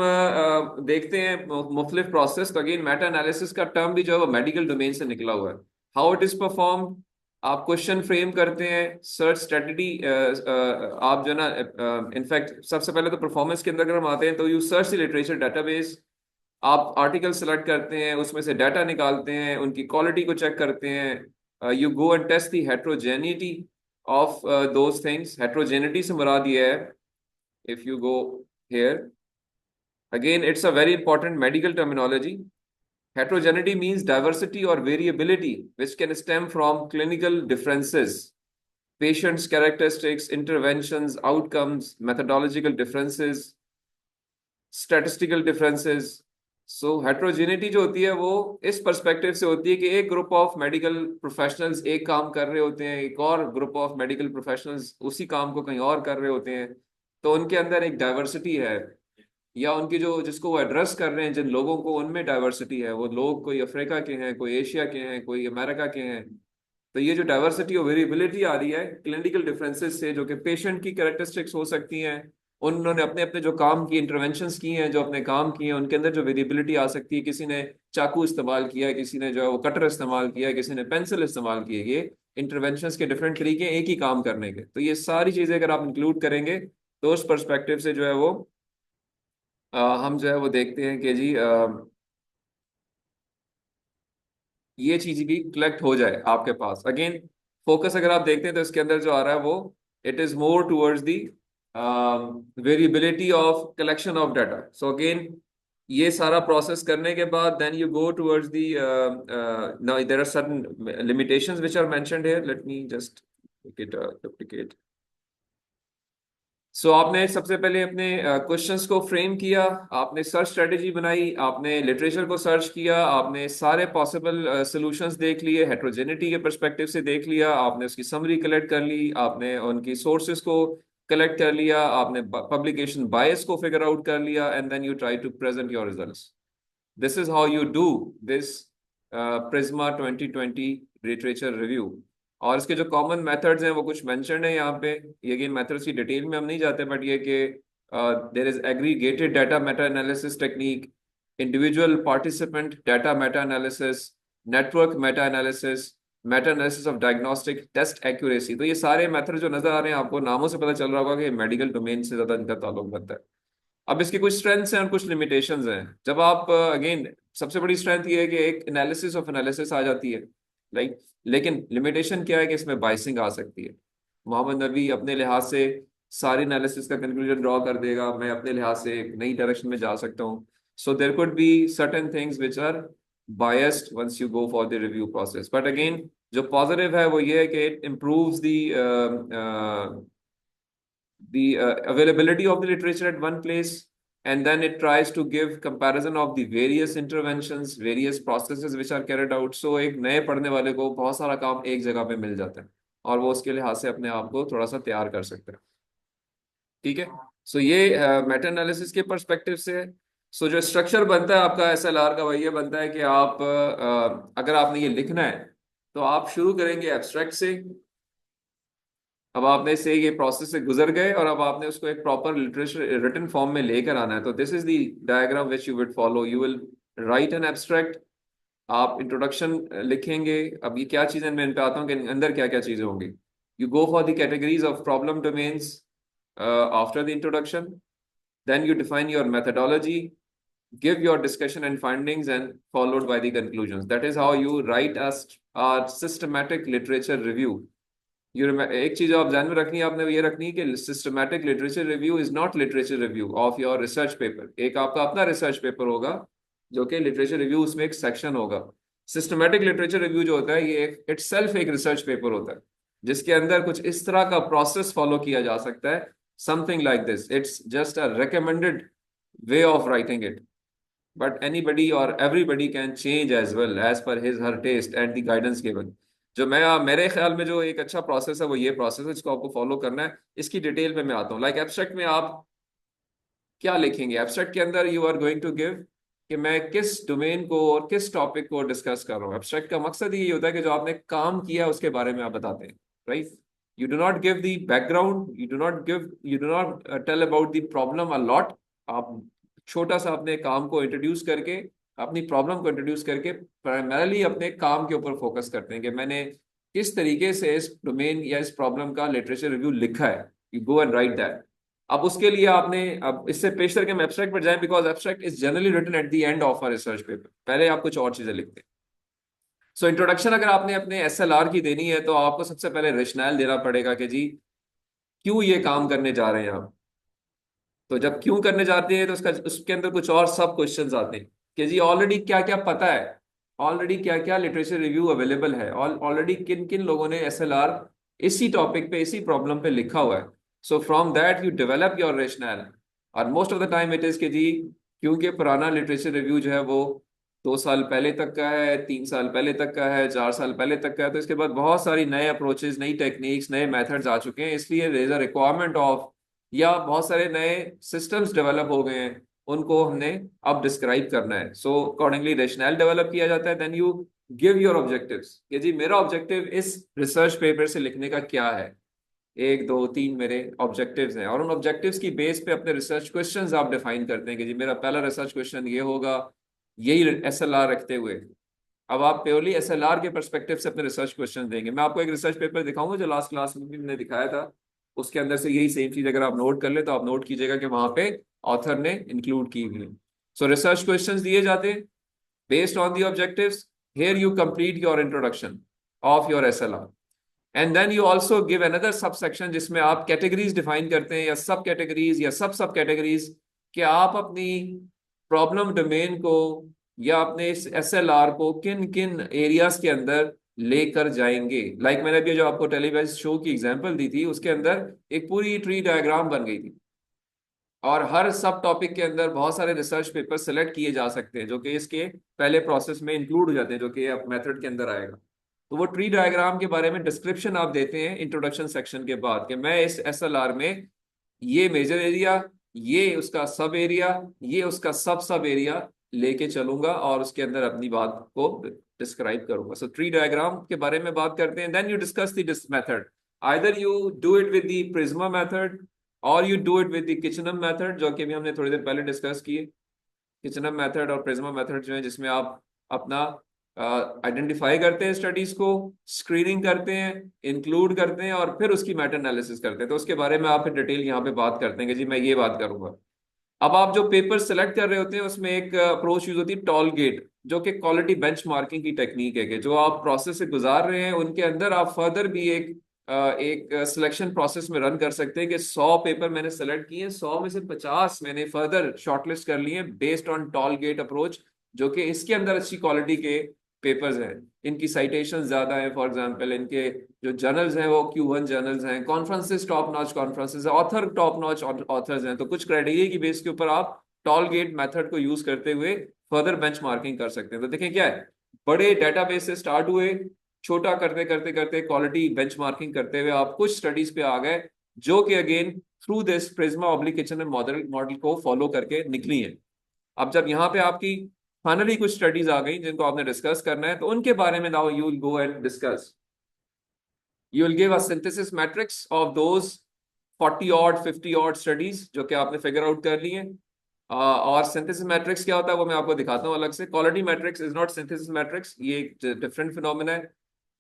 देखते हैं मुख्तलिफ प्रोसेस, तो अगेन मेटा एनालिसिस का टर्म भी जो है वो मेडिकल डोमेन से निकला हुआ है। हाउ इट इज परफॉर्म, आप क्वेश्चन फ्रेम करते हैं, सर्च स्ट्रेटजी, आप जो ना इनफैक्ट सबसे पहले तो परफॉर्मेंस के अंदर अगर हम आते हैं तो you search the literature database. आप आर्टिकल सेलेक्ट करते हैं, उसमें से डाटा निकालते हैं, उनकी क्वालिटी को चेक करते हैं, you go and test the heterogeneity of those things. Heterogeneity से मुराद ये है, if you go here again it's a very important medical terminology। Heterogeneity means diversity or variability which can stem from clinical differences, patients' characteristics, interventions, outcomes, methodological differences, statistical differences। So heterogeneity जो होती है वो इस perspective से होती है कि एक ग्रुप ऑफ मेडिकल प्रोफेशनल्स एक काम कर रहे होते हैं, एक और ग्रुप ऑफ मेडिकल प्रोफेशनल्स उसी काम को कहीं और कर रहे होते हैं, तो उनके अंदर एक डाइवर्सिटी है, या उनकी जो जिसको वो एड्रेस कर रहे हैं जिन लोगों को, उनमें डाइवर्सिटी है। वो लोग कोई अफ्रीका के हैं, कोई एशिया के हैं, कोई अमेरिका के हैं। तो ये जो डाइवर्सिटी और वेरिएबिलिटी आ रही है क्लिनिकल डिफरेंसेस से, जो कि पेशेंट की कैरेक्टरिस्टिक्स हो सकती हैं, उन्होंने अपने अपने जो काम की इंटरवेंशंस की हैं, जो अपने काम किए हैं, उनके अंदर जो वेरिएबिलिटी आ सकती है, किसी ने चाकू इस्तेमाल किया है, किसी ने जो है वो कटर इस्तेमाल किया है, किसी ने पेंसिल इस्तेमाल की है, ये इंटरवेंशंस के डिफरेंट तरीके हैं एक ही काम करने के। तो ये सारी चीजें अगर आप इंक्लूड करेंगे तो उस परस्पेक्टिव से जो है वो हम जो है वो देखते हैं कि जी ये चीज भी कलेक्ट हो जाए आपके पास। अगेन फोकस अगर आप देखते हैं तो इसके अंदर जो आ रहा है वो it is more towards the variability of collection of data. So again ये सारा प्रोसेस करने के बाद then you go towards the, now there are certain limitations which are mentioned here. Let me just make it duplicate. So आपने सबसे पहले अपने questions को फ्रेम किया, आपने सर्च स्ट्रेटेजी बनाई, आपने लिटरेचर को सर्च किया, आपने सारे पॉसिबल सॉल्यूशंस देख लिए, हेट्रोजेनिटी के पर्सपेक्टिव से देख लिया, आपने उसकी समरी कलेक्ट कर ली, आपने उनकी सोर्सेज को कलेक्ट कर लिया, आपने पब्लिकेशन बायस को फिगर आउट कर लिया, and then you try to present your results. This is how you do this PRISMA 2020 literature review. और इसके जो कॉमन मेथड्स हैं वो कुछ मेंशन्ड है यहाँ पे। ये अगेन मेथड्स की डिटेल में हम नहीं जाते, बट ये कि there is aggregated data meta analysis technique, individual participant data meta analysis, network meta analysis of diagnostic test accuracy. तो ये सारे मेथड जो नजर आ रहे हैं आपको, नामों से पता चल रहा होगा कि मेडिकल डोमेन से ज्यादा इनका ताल्लुक बनता है। अब इसके कुछ स्ट्रेंथ्स हैं और कुछ लिमिटेशंस हैं। जब आप अगेन सबसे बड़ी स्ट्रेंथ ये है कि एक एनालिसिस ऑफ एनालिसिस आ जाती है, राइट। लेकिन लिमिटेशन क्या है कि इसमें बाइसिंग आ सकती है। मोहम्मद नबी अपने लिहाज से सारी एनालिसिस का कंक्लूजन ड्रॉ कर देगा, मैं अपने लिहाज से एक नई डायरेक्शन में जा सकता हूँ। So there could be certain things which are biased once you go for the review process. But again, जो positive है वो ये है कि it improves the availability of the literature at one place, and then it tries to give comparison of the various interventions, various processes which are carried out. So एक नए पढ़ने वाले को बहुत सारा काम एक जगह पे मिल जाता है और वो उसके लिहाज से अपने आप को थोड़ा सा तैयार कर सकता है। ठीक है। सो ये मेटा एनालिसिस के पर्सपेक्टिव से है। सो जो स्ट्रक्चर बनता है आपका एसएलआर का, वही ये बनता है कि आप अगर आपने ये लिखना है तो आप शुरू करेंगे एब्स्ट्रैक्ट से। अब आपने से ये प्रोसेस से गुजर गए और अब आपने उसको एक प्रॉपर लिटरेचर रिटन फॉर्म में लेकर आना है। तो this is the diagram which you will follow. You will write an abstract, आप इंट्रोडक्शन लिखेंगे। अब ये क्या चीजें, मैं इन पे आता हूँ कि अंदर क्या क्या चीजें होंगी। You go for the categories of problem domains after the introduction, then you define your methodology, give your discussion and findings, and followed by the conclusions. That is how you write a systematic literature review. एक चीज आप ध्यान में रखनी है, आपने ये रखनी है कि systematic literature review is not literature review of your research paper. एक आपका अपना रिसर्च पेपर होगा जो कि लिटरेचर रिव्यू, उसमें एक सेक्शन होगा। सिस्टमैटिक लिटरेचर रिव्यू जो होता है ये इटसेल्फ एक रिसर्च पेपर होता है जिसके अंदर कुछ इस तरह का प्रोसेस फॉलो किया जा सकता है। Something like this, it's just a recommended way of writing it, but anybody or everybody can change as well as per his her taste and the guidance given. जो मैं मेरे ख्याल में जो एक अच्छा प्रोसेस है वो ये प्रोसेस है जिसको आपको फॉलो करना है। इसकी डिटेल पे मैं आता हूँ। लाइक एब्स्ट्रैक्ट में आप क्या लिखेंगे? एब्स्ट्रैक्ट के अंदर you are going to give कि मैं किस डोमेन को और किस टॉपिक को डिस्कस कर रहा हूँ। एब्स्ट्रैक्ट का मकसद ये होता है कि जो आपने काम किया उसके बारे में आप बताते हैं, right? You do not give the background, you do not tell about the problem a lot. आप छोटा सा अपने काम को इंट्रोड्यूस करके, अपनी प्रॉब्लम को इंट्रोड्यूस करके प्राइमरली अपने काम के ऊपर फोकस करते हैं कि मैंने किस तरीके से इस डोमेन या इस प्रॉब्लम का लिटरेचर रिव्यू लिखा है। You go and right that. अब उसके लिए आपने, अब इससे पेश करके हम एब्स्ट्रैक्ट पर जाएं, because abstract is generally written at the end of a research paper. पहले आप कुछ और चीजें लिखते हैं। सो इंट्रोडक्शन अगर आपने अपने एसएलआर की देनी है तो आपको सबसे पहले रेशनल देना पड़ेगा कि जी क्यों ये काम करने जा रहे हैं आप। तो जब क्यों करने जाते हैं तो उसके अंदर कुछ और सब क्वेश्चंस आते हैं कि जी ऑलरेडी क्या क्या पता है, ऑलरेडी क्या क्या लिटरेचर रिव्यू अवेलेबल है, ऑलरेडी किन किन लोगों ने एसएलआर इसी टॉपिक पे, इसी प्रॉब्लम पे लिखा हुआ है। So from that you develop your rational. और most of the time it is कि जी क्योंकि पुराना लिटरेचर रिव्यू जो है वो 2 साल पहले तक का है, 3 साल पहले तक का है, 4 साल पहले तक का है। तो इसके बाद बहुत सारी नए अप्रोचेज, नई टेक्निक्स, नए मेथड्स आ चुके हैं, इसलिए there is a requirement of, या बहुत सारे नए सिस्टम्स डेवलप हो गए हैं, उनको हमने अब डिस्क्राइब करना है। सो अकॉर्डिंगली रेशनल डेवलप किया जाता है। Then you give your objectives कि जी मेरा ऑब्जेक्टिव इस रिसर्च पेपर से लिखने का क्या है। 1 2 3 मेरे ऑब्जेक्टिव्स हैं, और उन ऑब्जेक्टिव्स की बेस पे अपने रिसर्च क्वेश्चंस आप डिफाइन करते हैं कि जी मेरा पहला रिसर्च क्वेश्चन ये होगा, यही एसएलआर रखते हुए। अब आप प्योरली एसएलआर के परस्पेक्टिव से अपने रिसर्च क्वेश्चन देंगे। मैं आपको एक रिसर्च पेपर दिखाऊंगा जो लास्ट क्लास में भी मैंने दिखाया था, उसके अंदर से यही सेम चीज अगर आप नोट कर ले तो आप नोट कीजिएगा कि वहां पे ऑथर ने इंक्लूड की हुई है। सो रिसर्च क्वेश्चंस दिए जाते हैं based on the objectives. Here you complete your introduction of your SLR, and then you also give another sub section जिसमें आप कैटेगरीज डिफाइन करते हैं, या सब कैटेगरीज या सब कैटेगरीज, कि आप अपनी प्रॉब्लम डोमेन को या अपने इस एसएलआर को किन किन एरियाज के अंदर लेकर जाएंगे। लाइक मैंने अभी जो आपको टेलीविजन शो की एग्जांपल दी थी उसके अंदर एक पूरी ट्री डायग्राम बन गई थी, और हर सब टॉपिक के अंदर बहुत सारे रिसर्च पेपर सेलेक्ट किए जा सकते हैं जो कि इसके पहले प्रोसेस में इंक्लूड हो जाते हैं, जो कि अब मेथड के अंदर आएगा। तो वो ट्री डायग्राम के बारे में डिस्क्रिप्शन आप देते हैं इंट्रोडक्शन सेक्शन के बाद कि मैं इस एसएलआर में ये मेजर एरिया, ये उसका सब एरिया, ये उसका सब सब एरिया लेके चलूंगा और उसके अंदर अपनी बात को डिस्क्राइब करूंगा। सो ट्री डायग्राम के बारे में बात करते हैं। Then you discuss the method, either you do it with the PRISMA method और you do it with the Kitchenham method, जो कि भी हमने थोड़ी देर पहले डिस्कस किए। किचनम मेथड और प्रिज्मा मेथड जो है जिसमें आप अपना आइडेंटिफाई करते हैं स्टडीज को, स्क्रीनिंग करते हैं, इंक्लूड करते हैं, और फिर उसकी मेटा एनालिसिस करते हैं। तो उसके बारे में आप डिटेल यहाँ पे बात करते हैं कि जी मैं ये बात करूंगा। अब आप जो पेपर सेलेक्ट कर रहे होते हैं उसमें एक अप्रोच यूज होती है टॉल गेट, जो कि क्वालिटी बेंचमार्किंग की टेक्निक है कि जो आप प्रोसेस से गुजार रहे हैं उनके अंदर आप फर्दर भी एक सिलेक्शन प्रोसेस में रन कर सकते हैं कि 100 पेपर मैंने सेलेक्ट किए, 100 में से 50 मैंने फर्दर शॉर्टलिस्ट कर लिए based on toll gate approach, जो कि इसके अंदर अच्छी क्वालिटी के पेपर्स हैं, इनकी साइटेशन ज्यादा है, फॉर एग्जांपल इनके जो जर्नल्स हैं वो Q1 जर्नल्स हैं, conferences top notch conferences, author top notch authors हैं। तो कुछ क्राइटेरिया की बेस के ऊपर आप टॉल गेट मेथड को यूज करते हुए फर्दर बेंचमार्किंग कर सकते हैं। तो देखें क्या है, बड़े डेटाबेस से स्टार्ट हुए, छोटा करते करते करते क्वालिटी बेंचमार्किंग करते हुए आप कुछ स्टडीज पे आ गए, जो कि again through this Prisma oblique kitchen model model को फॉलो करके निकली है। अब जब यहाँ पे आपकी फाइनली कुछ स्टडीज आ गई जिनको आपने डिस्कस करना है, तो उनके बारे में now you will go and discuss, you will give a synthesis matrix of those 40 odd 50 odd studies जो कि आपने फिगर आउट कर ली है। और सिंथेसिस मैट्रिक्स क्या होता है वो मैं आपको दिखाता हूँ अलग से। Quality matrix is not synthesis matrix, ये एक डिफरेंट फिनोमेना है।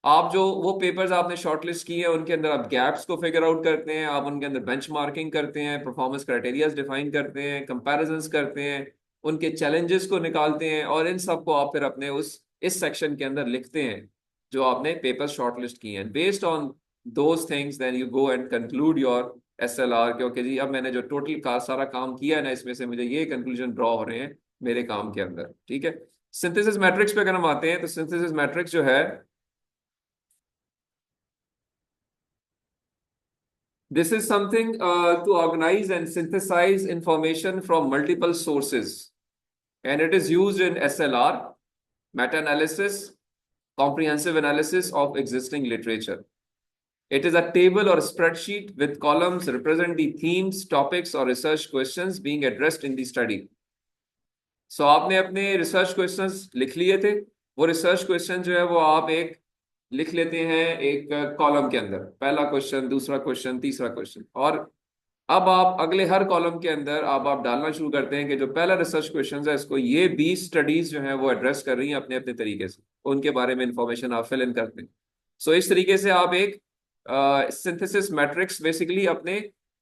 आप जो वो पेपर्स आपने शॉर्टलिस्ट किए हैं उनके अंदर आप गैप्स को फिगर आउट करते हैं, आप उनके अंदर बेंचमार्किंग करते हैं, परफॉर्मेंस क्राइटेरियाज डिफाइन करते हैं, कंपैरिजंस करते हैं, उनके चैलेंजेस को निकालते हैं, और इन सब को आप फिर अपने उस इस सेक्शन के अंदर लिखते हैं जो आपने पेपर शॉर्टलिस्ट किए हैं। Based on those things then you go and conclude your SLR, क्योंकि जी अब मैंने जो टोटल का सारा काम किया है ना, इसमें से मुझे ये कंक्लूजन ड्रॉ हो रहे हैं मेरे काम के अंदर। ठीक है, सिंथेसिस मैट्रिक्स पे अगर हम आते हैं तो सिंथेसिस मैट्रिक्स जो है, this is something to organize and synthesize information from multiple sources, and it is used in SLR, meta-analysis, comprehensive analysis of existing literature. It is a table or spreadsheet with columns represent the themes, topics, or research questions being addressed in the study. So आपने अपने research questions लिख लिए थे, वो research question जो है वो आप एक लिख लेते हैं एक कॉलम के अंदर, पहला क्वेश्चन, दूसरा क्वेश्चन, तीसरा क्वेश्चन, और अब आप अगले हर कॉलम के अंदर अब आप डालना शुरू करते हैं कि जो पहला रिसर्च क्वेश्चन है इसको ये 20 स्टडीज जो है वो एड्रेस कर रही हैं अपने अपने तरीके से, उनके बारे में इंफॉर्मेशन आप फिल इन करते हैं। सो इस तरीके से आप एक सिंथेसिस मैट्रिक्स बेसिकली अपने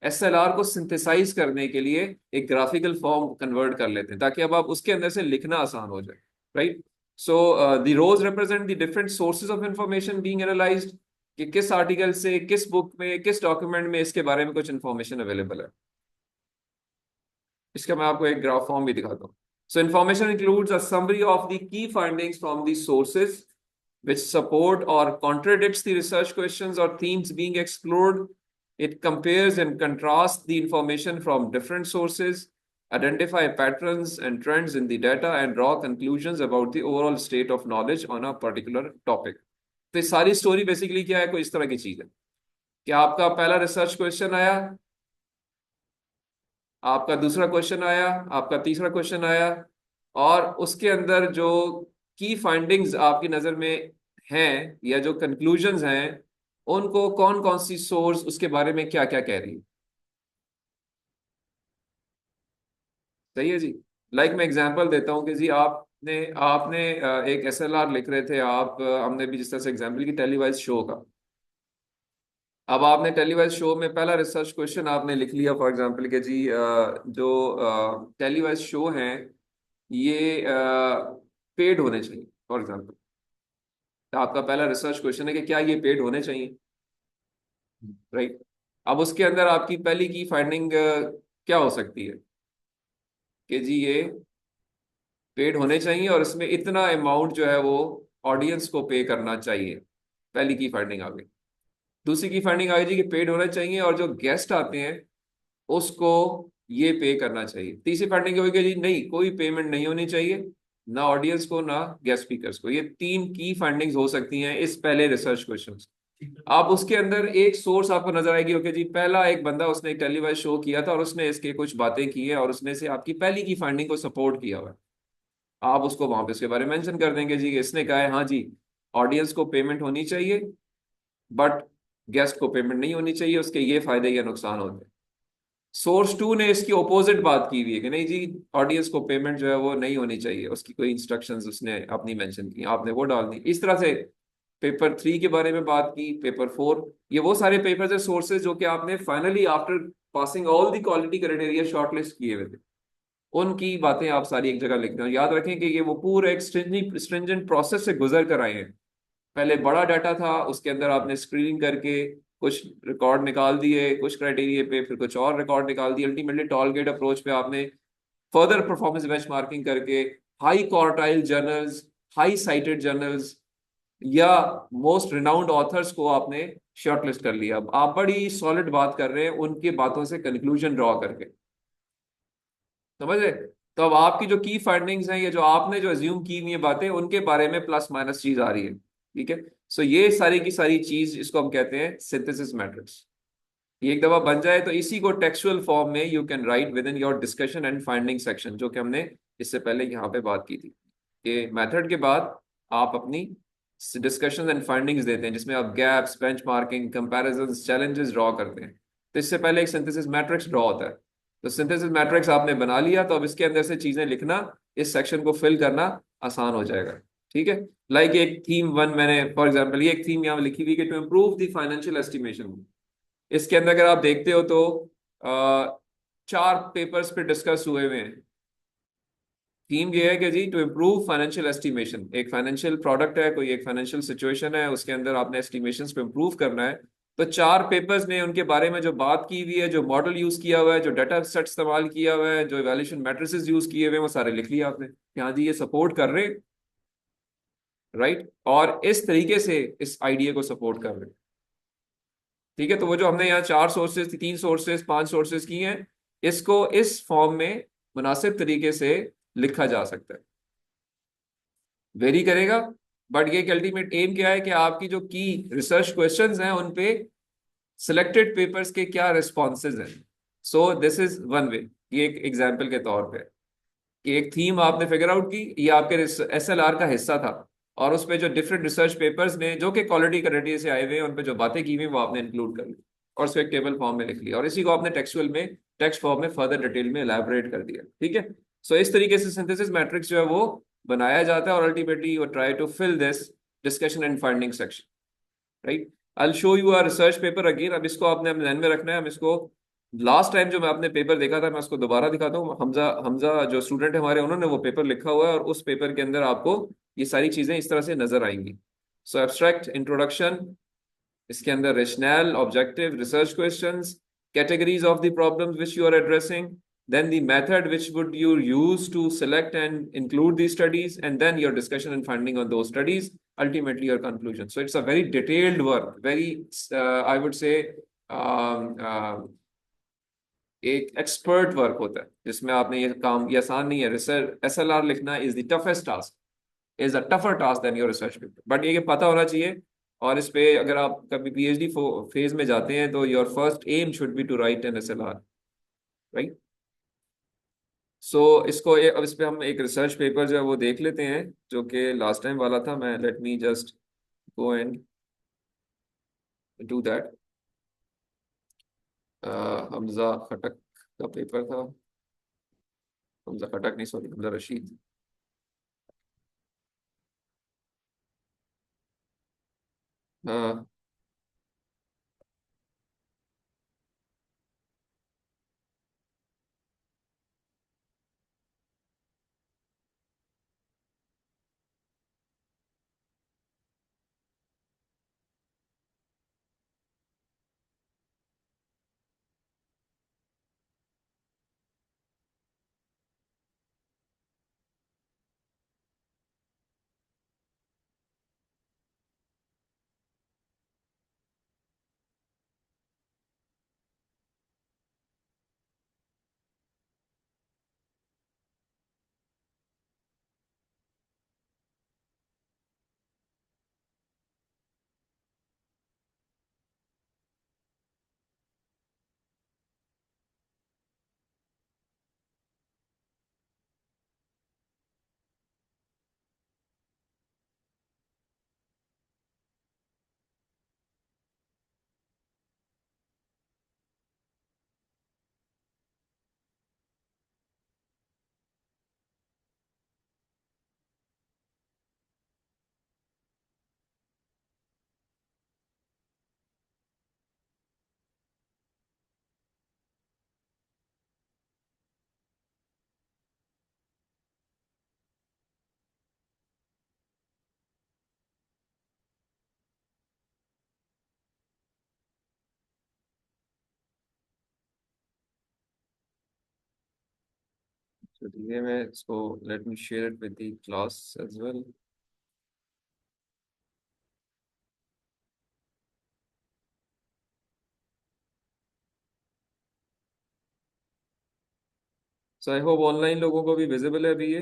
SLR को सिंथेसाइज करने के लिए एक ग्राफिकल फॉर्म कन्वर्ट कर लेते हैं, ताकि अब आप उसके अंदर से लिखना आसान हो जाए, right. So the rows represent the different sources of information being analysed, कि किस आर्टिकल से, किस बुक में, किस डॉक्यूमेंट में इसके बारे में कुछ इंफॉर्मेशन अवेलेबल है। इसका मैं आपको एक ग्राफ फॉर्म भी दिखाता हूँ। सो information includes a summary of the key findings from the sources which support or contradicts the research questions or themes being explored. It compares and contrasts the information from different sources, identify patterns and trends in the data, and draw conclusions about the overall state of knowledge on a particular topic. तो ये सारी story basically क्या है, कोई इस तरह की चीज है कि आपका पहला रिसर्च क्वेश्चन आया, आपका दूसरा क्वेश्चन आया, आपका तीसरा क्वेश्चन आया, और उसके अंदर जो की फाइंडिंग्स आपकी नजर में हैं या जो कंक्लूजन्स हैं, उनको कौन कौन सी सोर्स उसके बारे में क्या क्या कह रही है। सही है जी। लाइक मैं एग्जांपल देता हूँ कि जी आपने आपने एक SLR लिख रहे थे आप, हमने भी जिस तरह से एग्जांपल की टेलीवाइज शो का, अब आपने टेलीवाइज शो में पहला रिसर्च क्वेश्चन आपने लिख लिया फॉर एग्जांपल कि जी जो टेलीवाइज शो हैं ये पेड होने चाहिए फॉर एग्जांपल। तो आपका पहला रिसर्च क्वेश्चन है कि क्या ये पेड होने चाहिए, राइट। अब उसके अंदर आपकी पहली की फाइंडिंग क्या हो सकती है कि जी ये पेड होने चाहिए और इसमें इतना अमाउंट जो है वो ऑडियंस को पे करना चाहिए, पहली की फाइंडिंग आ गई। दूसरी की फाइंडिंग आ गई जी कि पेड होना चाहिए और जो गेस्ट आते हैं उसको ये पे करना चाहिए। तीसरी फाइंडिंग होगी जी नहीं, कोई पेमेंट नहीं होनी चाहिए, ना ऑडियंस को ना गेस्ट स्पीकर्स को। ये तीन की फाइंडिंग्स हो सकती हैं इस पहले रिसर्च क्वेश्चन। आप उसके अंदर एक सोर्स आपको नजर आएगी, ओके जी पहला एक बंदा उसने एक टेलीवाइज शो किया था और उसने इसके कुछ बातें की है और उसने से आपकी पहली की फाइंडिंग को सपोर्ट किया हुआ है। आप उसको वहां पे उसके बारे में मेंशन कर देंगे जी, इसने कहा है हाँ जी ऑडियंस को पेमेंट होनी चाहिए बट गेस्ट को पेमेंट नहीं होनी चाहिए, उसके ये फायदे या नुकसान होते हैं। सोर्स टू ने इसकी ऑपोजिट बात की हुई है कि नहीं जी ऑडियंस को पेमेंट जो है वो नहीं होनी चाहिए, उसकी कोई इंस्ट्रक्शंस उसने अपनी मेंशन की, आपने वो डाल दी। इस तरह से पेपर 3 के बारे में बात की, पेपर 4, ये वो सारे पेपर्स है सोर्सेज जो कि आपने finally after passing all the quality criteria shortlist किए हुए थे, उनकी बातें आप सारी एक जगह लिखते हैं। याद रखें कि ये वो पूरे एक स्ट्रिंजेंट प्रोसेस से गुजर कर आए हैं। पहले बड़ा डाटा था, उसके अंदर आपने स्क्रीनिंग करके कुछ रिकॉर्ड निकाल दिए कुछ क्राइटेरिया पे, फिर कुछ और रिकॉर्ड निकाल दिए, अल्टीमेटली टॉल गेट अप्रोच पे आपने फर्दर परफॉर्मेंस बेंचमार्किंग करके high quartile journals, high cited journals या मोस्ट रिनाउंड ऑथर्स को आपने शॉर्टलिस्ट कर लिया। अब आप बड़ी सॉलिड बात कर रहे हैं उनकी बातों से कंक्लूजन ड्रॉ करके, समझ रहे? तो अब आपकी जो की फाइंडिंग्स हैं, ये जो आपने जो अज्यूम की हुई है बातें, उनके बारे में प्लस माइनस चीज आ रही है, ठीक है। सो ये सारी की सारी चीज, इसको हम कहते हैं सिंथेसिस मैट्रिक्स। ये एक दफा बन जाए तो इसी को टेक्सुअल फॉर्म में you can write with in your discussion and finding section, जो कि हमने इससे पहले यहाँ पे बात की थी कि मेथड के बाद आप अपनी डिस्कशन एंड फाइंडिंग्स देते हैं, जिसमें आप gaps, benchmarking, comparisons, challenges draw करते हैं। तो इससे पहले एक सिंथेसिस मैट्रिक्स ड्रॉ होता है। तो सिंथेसिस मैट्रिक्स आपने बना लिया, तो अब इसके अंदर से चीजें लिखना, इस सेक्शन को फिल करना आसान हो जाएगा, ठीक है। लाइक एक थीम वन मैंने फॉर एग्जाम्पल ये एक थीम यहाँ लिखी हुई कि to improve the financial estimation. इसके अंदर अगर आप देखते हो तो चार पेपर्स पे डिस्कस हुए हुए हैं। थीम ये है कि जी टू इम्प्रूव फाइनेंशियल एस्टिमेशन, एक फाइनेंशियल प्रोडक्ट है, कोई एक फाइनेंशियल सिचुएशन है, उसके अंदर आपने एस्टिमेशंस पे इम्प्रूव करना है। तो चार पेपर्स ने उनके बारे में जो बात की हुई है, जो मॉडल यूज किया हुआ है, जो डाटा सेट इस्तेमाल किया हुआ है, जो इवैल्यूएशन मैट्रिसेस यूज किए हुए हैं, वो सारे लिख लिया आपने कि हाँ जी ये सपोर्ट कर रहे, राइट, और इस तरीके से इस आइडिया को सपोर्ट कर रहे, ठीक है। तो वो जो हमने यहाँ चार सोर्सेज, तीन सोर्सेज, पांच सोर्सेज की हैं, इसको इस फॉर्म में मुनासिब तरीके से लिखा जा सकता है। वेरी करेगा, बट ये अल्टीमेट एम क्या है कि आपकी जो की रिसर्च क्वेश्चंस हैं उन पे सिलेक्टेड पेपर्स के क्या रिस्पॉन्सेज हैं। सो दिस इज वन वे, ये एक एग्जाम्पल के तौर पे कि एक थीम आपने फिगर आउट की, ये आपके एसएलआर का हिस्सा था, और उस पे जो डिफरेंट रिसर्च पेपर्स ने जो कि क्वालिटी क्राइटेरिया से आए हुए हैं, उन पे जो बातें की हुई वो आपने इंक्लूड कर ली और उसको एक टेबल फॉर्म में लिख लिया, और इसी को आपने टेक्सुअल में, टेक्स्ट फॉर्म में फर्दर डिटेल में एलैबोरेट कर दिया, ठीक है। सो इस तरीके से सिंथेसिस मैट्रिक्स जो है वो बनाया जाता है, और ultimately you try to fill this discussion and finding section, right. I show you our research paper again. अब इसको आपने अपने ध्यान में रखना है। हम इसको लास्ट टाइम जो मैं आपने पेपर देखा था, मैं उसको दोबारा दिखाता हूँ। हमजा हमजा जो स्टूडेंट है हमारे, उन्होंने वो पेपर लिखा हुआ है, और उस पेपर के अंदर आपको ये सारी चीजें इस तरह से नजर आएंगी। सो एब्स्ट्रैक्ट, इंट्रोडक्शन, इसके अंदर rational, objective, research questions, categories of the problems which you are addressing, then the method which would you use to select and include these studies, and then your discussion and finding on those studies, ultimately your conclusion. So it's a very detailed work, very I would say एक expert work होता है, जिसमें आपने ये काम, ये आसान नहीं है। रिसर्च एसएलआर लिखना is the toughest task, is a tougher task than your research paper, but ये पता होना चाहिए। और इस पे अगर आप कभी पीएचडी फेज में जाते हैं तो your first aim should be to write an SLR, right. So इसको अब इस पे हम एक रिसर्च पेपर जो है वो देख लेते हैं, जो कि लास्ट टाइम वाला था। मैं let me just go and do that. Hamza Khattak का पेपर था। हमजा खटक नहीं, सॉरी, हमजा रशीद। हाँ, तो धीरे मैं इसको let me share it with the class as well. So I hope online लोगों को भी विजिबल है अभी ये.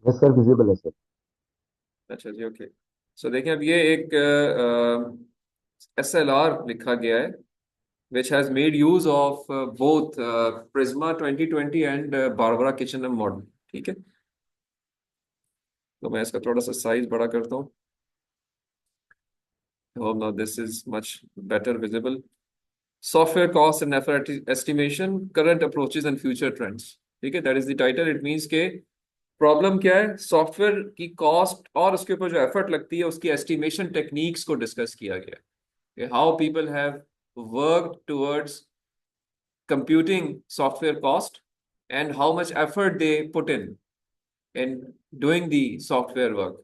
यस सर, विजिबल है सर। अच्छा जी, ओके. सो देखिए अब ये एक SLR लिखा गया है which has made use of both Prisma 2020 and Barbara Kitchen model. ठीक है, तो मैं इसका थोड़ा सा साइज बड़ा करता हूँ. Oh, now this is much better visible. Software cost and effort estimation, current approaches and future trends. ठीक है, that is the title. It means के प्रॉब्लम क्या है, सॉफ्टवेयर की कॉस्ट और उसके ऊपर जो एफर्ट लगती है उसकी एस्टिमेशन टेक्निक्स को डिस्कस किया गया. How people have worked towards computing software cost and how much effort they put in doing the software work.